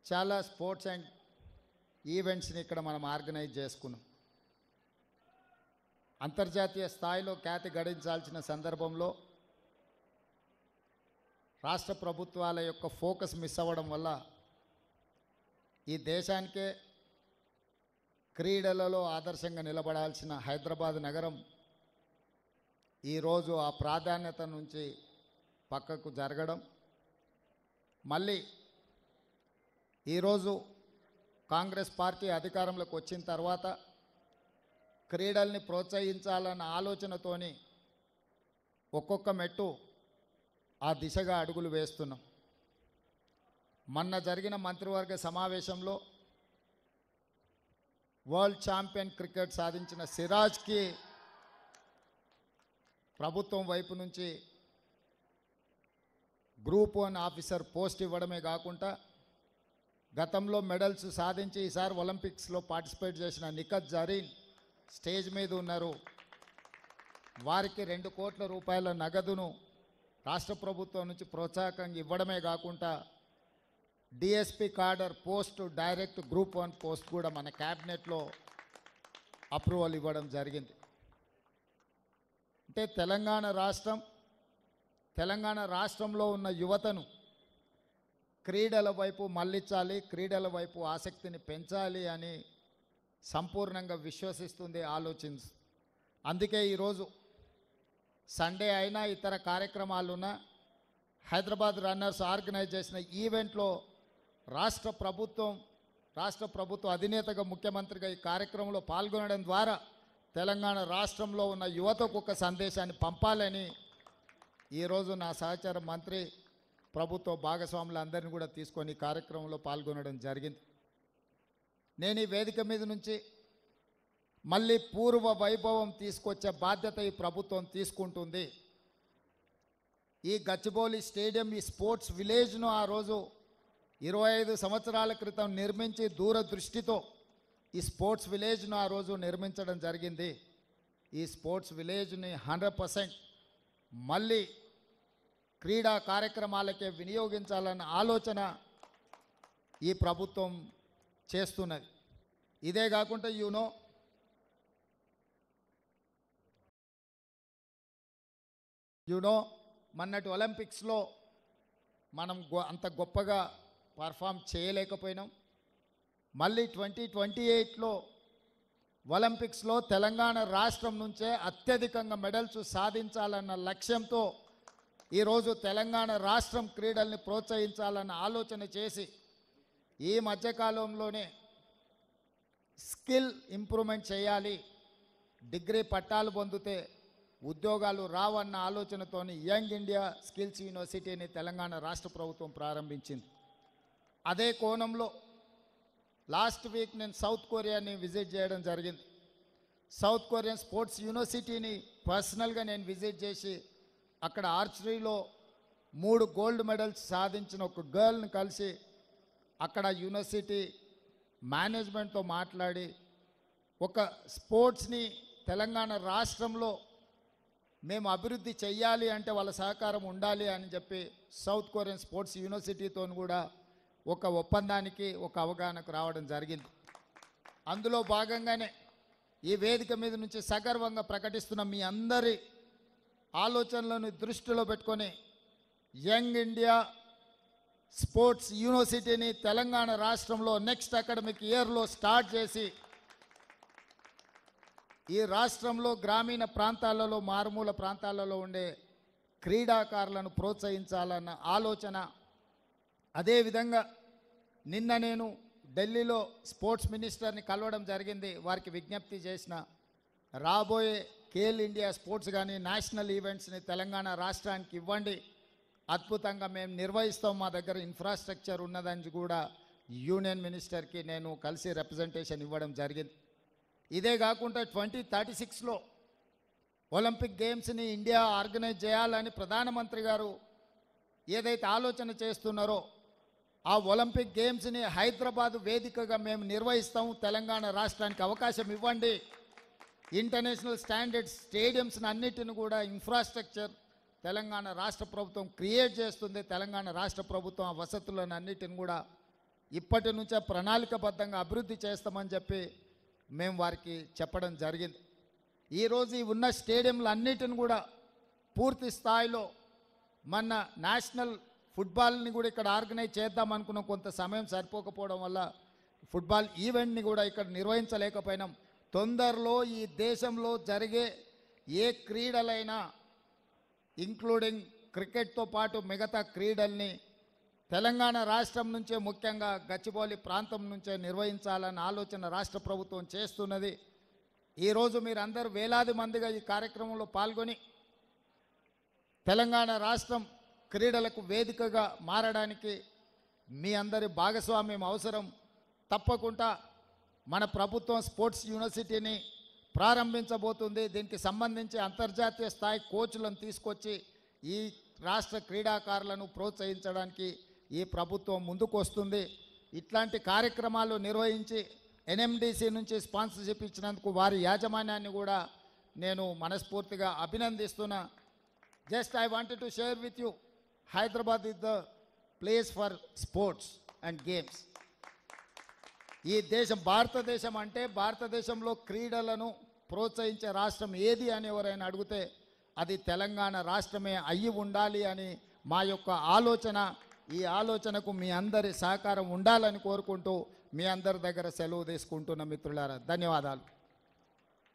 చాలా sports and ఈవెంట్స్ని ఇక్కడ మనం ఆర్గనైజ్ చేసుకున్నాం. అంతర్జాతీయ స్థాయిలో ఖ్యాతి గడించాల్సిన సందర్భంలో రాష్ట్ర ప్రభుత్వాల యొక్క ఫోకస్ మిస్ అవ్వడం వల్ల ఈ దేశానికే క్రీడలలో ఆదర్శంగా నిలబడాల్సిన హైదరాబాద్ నగరం ఈరోజు ఆ ప్రాధాన్యత నుంచి పక్కకు జరగడం, మళ్ళీ ఈరోజు కాంగ్రెస్ పార్టీ అధికారంలోకి వచ్చిన తర్వాత క్రీడల్ని ప్రోత్సహించాలన్న ఆలోచనతోని ఒక్కొక్క మెట్టు ఆ దిశగా అడుగులు వేస్తున్నాం. మొన్న జరిగిన మంత్రివర్గ సమావేశంలో వరల్డ్ ఛాంపియన్ క్రికెట్ సాధించిన సిరాజ్కి ప్రభుత్వం వైపు నుంచి గ్రూప్ 1 ఆఫీసర్ పోస్ట్ ఇవ్వడమే కాకుండా గతంలో మెడల్స్ సాధించి ఈసారి ఒలింపిక్స్లో పార్టిసిపేట్ చేసిన నిఖత్ జరీన్ స్టేజ్ మీద ఉన్నారు. వారికి 2 కోట్ల రూపాయల నగదును రాష్ట్ర ప్రభుత్వం నుంచి ప్రోత్సాహకంగా ఇవ్వడమే కాకుండా DSP కార్డర్ post direct group 1 post కూడా మన క్యాబినెట్లో అప్రూవల్ ఇవ్వడం జరిగింది. అంటే తెలంగాణ రాష్ట్రంలో ఉన్న యువతను క్రీడల వైపు మళ్ళించాలి, క్రీడల వైపు ఆసక్తిని పెంచాలి అని సంపూర్ణంగా విశ్వసిస్తుంది, ఆలోచిస్తుంది. అందుకే ఈరోజు సండే అయినా ఇతర కార్యక్రమాలున్నా హైదరాబాద్ రన్నర్స్ ఆర్గనైజ్ చేసిన ఈవెంట్లో రాష్ట్ర ప్రభుత్వ అధినేతగా ముఖ్యమంత్రిగా ఈ కార్యక్రమంలో పాల్గొనడం ద్వారా తెలంగాణ రాష్ట్రంలో ఉన్న యువతకు ఒక సందేశాన్ని పంపాలని ఈరోజు నా సహచర మంత్రి ప్రభుత్వ భాగస్వాములందరినీ కూడా తీసుకొని కార్యక్రమంలో పాల్గొనడం జరిగింది. నేను ఈ వేదిక మీద నుంచి మళ్ళీ పూర్వ వైభవం తీసుకొచ్చే బాధ్యత ఈ ప్రభుత్వం తీసుకుంటుంది. ఈ గచ్చిబౌలి స్టేడియం, ఈ స్పోర్ట్స్ విలేజ్ను ఆ రోజు 25 సంవత్సరాల క్రితం నిర్మించి దూరదృష్టితో ఈ స్పోర్ట్స్ విలేజ్ను ఆ రోజు నిర్మించడం జరిగింది. ఈ స్పోర్ట్స్ విలేజ్ని 100% మళ్ళీ క్రీడా కార్యక్రమాలకే వినియోగించాలన్న ఆలోచన ఈ ప్రభుత్వం చేస్తున్నది. ఇదే కాకుండా మొన్నటి ఒలింపిక్స్లో మనం అంత గొప్పగా పర్ఫామ్ చేయలేకపోయినాం. మళ్ళీ 2028లో ఒలింపిక్స్లో తెలంగాణ రాష్ట్రం నుంచే అత్యధికంగా మెడల్స్ సాధించాలన్న లక్ష్యంతో ఈరోజు తెలంగాణ రాష్ట్రం క్రీడల్ని ప్రోత్సహించాలన్న ఆలోచన చేసి ఈ మధ్యకాలంలోనే స్కిల్ ఇంప్రూవ్మెంట్ చేయాలి, డిగ్రీ పట్టాలు పొందితే ఉద్యోగాలు రావన్న ఆలోచనతోని యంగ్ ఇండియా స్కిల్స్ యూనివర్సిటీని తెలంగాణ రాష్ట్ర ప్రభుత్వం ప్రారంభించింది. అదే కోణంలో లాస్ట్ వీక్ నేను సౌత్ కొరియాని విజిట్ చేయడం జరిగింది. సౌత్ కొరియన్ స్పోర్ట్స్ యూనివర్సిటీని పర్సనల్గా నేను విజిట్ చేసి అక్కడ ఆర్చరీలో 3 గోల్డ్ మెడల్స్ సాధించిన ఒక గర్ల్ని కలిసి అక్కడ యూనివర్సిటీ మేనేజ్మెంట్తో మాట్లాడి ఒక స్పోర్ట్స్ని తెలంగాణ రాష్ట్రంలో మేము అభివృద్ధి చెయ్యాలి అంటే వాళ్ళ సహకారం ఉండాలి అని చెప్పి సౌత్ కొరియన్ స్పోర్ట్స్ యూనివర్సిటీతో కూడా ఒక ఒప్పందానికి ఒక అవగాహనకు రావడం జరిగింది. అందులో భాగంగానే ఈ వేదిక మీద నుంచి సగర్వంగా ప్రకటిస్తున్న మీ అందరి ఆలోచనలను దృష్టిలో పెట్టుకొని యంగ్ ఇండియా స్పోర్ట్స్ యూనివర్సిటీని తెలంగాణ రాష్ట్రంలో నెక్స్ట్ అకాడమిక్ ఇయర్లో స్టార్ట్ చేసి ఈ రాష్ట్రంలో గ్రామీణ ప్రాంతాలలో, మారుమూల ప్రాంతాలలో ఉండే క్రీడాకారులను ప్రోత్సహించాలన్న ఆలోచన. అదేవిధంగా నిన్న నేను ఢిల్లీలో స్పోర్ట్స్ మినిస్టర్ని కలవడం జరిగింది. వారికి విజ్ఞప్తి చేసిన రాబోయే ఖేల్ ఇండియా స్పోర్ట్స్ కానీ నేషనల్ ఈవెంట్స్ని తెలంగాణ రాష్ట్రానికి ఇవ్వండి, అద్భుతంగా మేము నిర్వహిస్తాం, మా దగ్గర ఇన్ఫ్రాస్ట్రక్చర్ ఉన్నదని కూడా యూనియన్ మినిస్టర్కి నేను కలిసి రిప్రజెంటేషన్ ఇవ్వడం జరిగింది. ఇదే కాకుండా 2036లో ఒలింపిక్ గేమ్స్ని ఇండియా ఆర్గనైజ్ చేయాలని ప్రధానమంత్రి గారు ఏదైతే ఆలోచన చేస్తున్నారో ఆ ఒలింపిక్ గేమ్స్ని హైదరాబాద్ వేదికగా మేము నిర్వహిస్తాము, తెలంగాణ రాష్ట్రానికి అవకాశం ఇవ్వండి, ఇంటర్నేషనల్ స్టాండర్డ్స్ స్టేడియంస్ని అన్నిటిని కూడా ఇన్ఫ్రాస్ట్రక్చర్ తెలంగాణ రాష్ట్ర ప్రభుత్వం క్రియేట్ చేస్తుంది. తెలంగాణ రాష్ట్ర ప్రభుత్వం ఆ వసతులను అన్నిటిని కూడా ఇప్పటి నుంచే ప్రణాళికబద్ధంగా అభివృద్ధి చేస్తామని చెప్పి మేము వారికి చెప్పడం జరిగింది. ఈరోజు ఈ ఉన్న స్టేడియంలు అన్నిటిని కూడా పూర్తి స్థాయిలో మన నేషనల్ ఫుట్బాల్ని కూడా ఇక్కడ ఆర్గనైజ్ చేద్దాం అనుకున్న కొంత సమయం సరిపోకపోవడం వల్ల ఫుట్బాల్ ఈవెంట్ని కూడా ఇక్కడ నిర్వహించలేకపోయినాం. తొందరలో ఈ దేశంలో జరిగే ఏ క్రీడలైనా ఇంక్లూడింగ్ క్రికెట్తో పాటు మిగతా క్రీడల్ని తెలంగాణ రాష్ట్రం నుంచే, ముఖ్యంగా గచ్చిబౌలి ప్రాంతం నుంచే నిర్వహించాలన్న ఆలోచన రాష్ట్ర ప్రభుత్వం చేస్తున్నది. ఈరోజు మీరందరూ వేలాది మందిగా ఈ కార్యక్రమంలో పాల్గొని తెలంగాణ రాష్ట్రం క్రీడలకు వేదికగా మారడానికి మీ అందరి భాగస్వామ్యం అవసరం. తప్పకుండా మన ప్రభుత్వం స్పోర్ట్స్ యూనివర్సిటీని ప్రారంభించబోతుంది. దీనికి సంబంధించి అంతర్జాతీయ స్థాయి కోచ్లను తీసుకొచ్చి ఈ రాష్ట్ర క్రీడాకారులను ప్రోత్సహించడానికి ఈ ప్రభుత్వం ముందుకు వస్తుంది. ఇట్లాంటి కార్యక్రమాలు నిర్వహించి ఎన్ఎండిసి నుంచి స్పాన్సర్షిప్ ఇచ్చినందుకు వారి యాజమాన్యాన్ని కూడా నేను మనస్ఫూర్తిగా అభినందిస్తున్నా. Just I wanted to share with you, Hyderabad is the place for sports and games. ఈ దేశం భారతదేశం అంటే భారతదేశంలో క్రీడలను ప్రోత్సహించే రాష్ట్రం ఏది అని ఎవరైనా అడిగితే అది తెలంగాణ రాష్ట్రమే అయ్యి ఉండాలి అని మా యొక్క ఆలోచన. ఈ ఆలోచనకు మీ అందరి సహకారం ఉండాలని కోరుకుంటూ మీ అందరి దగ్గర సెలవు తీసుకుంటున్న మిత్రులారా, ధన్యవాదాలు.